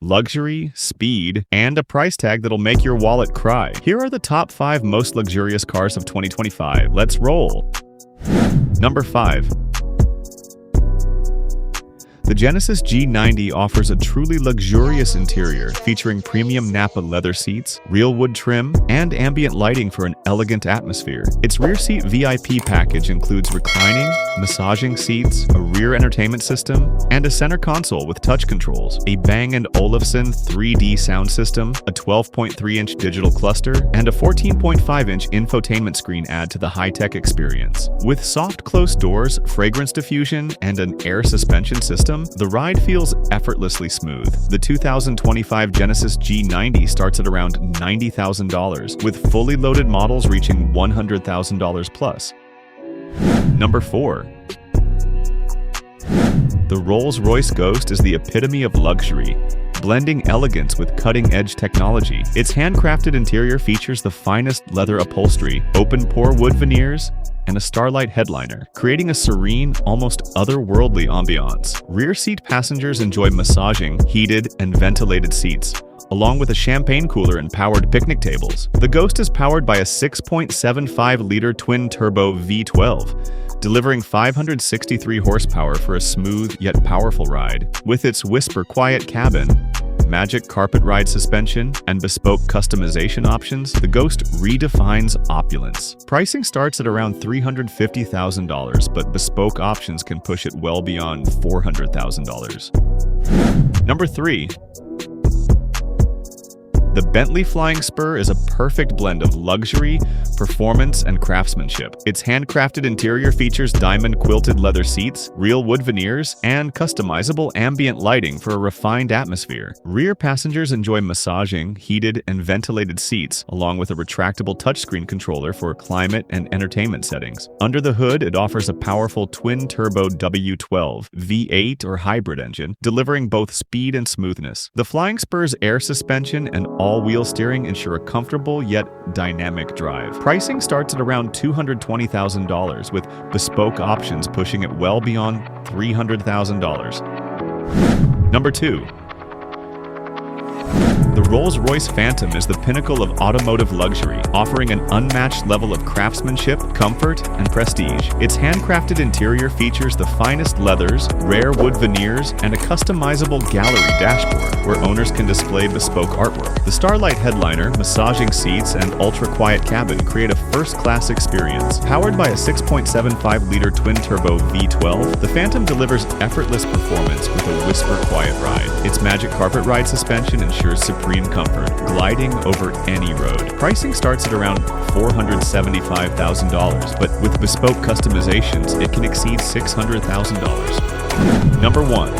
luxury, speed, and a price tag that'll make your wallet cry. Here are the top 5 most luxurious cars of 2025. Let's roll. Number 5. The Genesis G90 offers a truly luxurious interior featuring premium Napa leather seats, real wood trim, and ambient lighting for an elegant atmosphere. Its rear seat VIP package includes reclining, massaging seats, a rear entertainment system, and a center console with touch controls, a Bang & Olufsen 3D sound system, a 12.3-inch digital cluster, and a 14.5-inch infotainment screen add to the high-tech experience. With soft closed doors, fragrance diffusion, and an air suspension system, the ride feels effortlessly smooth. The 2025 Genesis G90 starts at around $90,000, with fully loaded models reaching $100,000 plus. Number 4. The Rolls-Royce Ghost is the epitome of luxury, blending elegance with cutting-edge technology. Its handcrafted interior features the finest leather upholstery, open-pore wood veneers, and a starlight headliner, creating a serene, almost otherworldly ambiance. Rear seat passengers enjoy massaging, heated, and ventilated seats, along with a champagne cooler and powered picnic tables. The Ghost is powered by a 6.75-liter twin-turbo V12, delivering 563 horsepower for a smooth yet powerful ride. With its whisper quiet cabin, magic carpet ride suspension, and bespoke customization options, the Ghost redefines opulence. Pricing starts at around $350,000, but bespoke options can push it well beyond $400,000. Number 3. The Bentley Flying Spur is a perfect blend of luxury, performance, and craftsmanship. Its handcrafted interior features diamond-quilted leather seats, real wood veneers, and customizable ambient lighting for a refined atmosphere. Rear passengers enjoy massaging, heated, and ventilated seats, along with a retractable touchscreen controller for climate and entertainment settings. Under the hood, it offers a powerful twin-turbo W12, V8, or hybrid engine, delivering both speed and smoothness. The Flying Spur's air suspension and all-wheel steering ensure a comfortable yet dynamic drive. Pricing starts at around $220,000, with bespoke options pushing it well beyond $300,000. Number 2. The Rolls-Royce Phantom is the pinnacle of automotive luxury, offering an unmatched level of craftsmanship, comfort, and prestige. Its handcrafted interior features the finest leathers, rare wood veneers, and a customizable gallery dashboard, where owners can display bespoke artwork. The starlight headliner, massaging seats, and ultra-quiet cabin create a first-class experience. Powered by a 6.75-liter twin-turbo V12, the Phantom delivers effortless performance with a whisper-quiet ride. Its magic carpet ride suspension ensures supreme comfort, gliding over any road. Pricing starts at around $475,000, but with bespoke customizations, it can exceed $600,000. Number 1.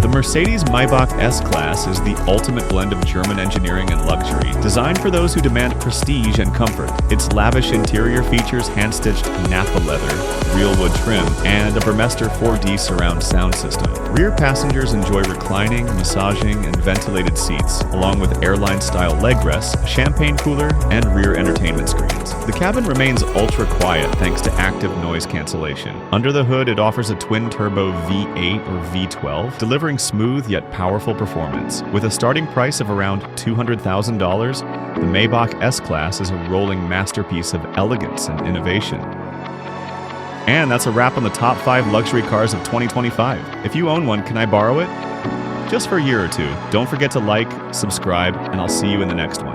The Marcedes Maybach S-Class is the ultimate blend of German engineering and luxury, designed for those who demand prestige and comfort. Its lavish interior features hand-stitched Napa leather, real wood trim, and a Burmester 4D surround sound system. Rear passengers enjoy reclining, massaging, and ventilated seats, along with airline-style leg rests, champagne cooler, and rear entertainment screens. The cabin remains ultra-quiet thanks to active noise cancellation. Under the hood, it offers a twin-turbo V8 or V12, delivering smooth yet powerful performance. With a starting price of around $200,000, the Maybach S-Class is a rolling masterpiece of elegance and innovation. And that's a wrap on the top 5 luxury cars of 2025. If you own one, can I borrow it? Just for a year or two. Don't forget to like, subscribe, and I'll see you in the next one.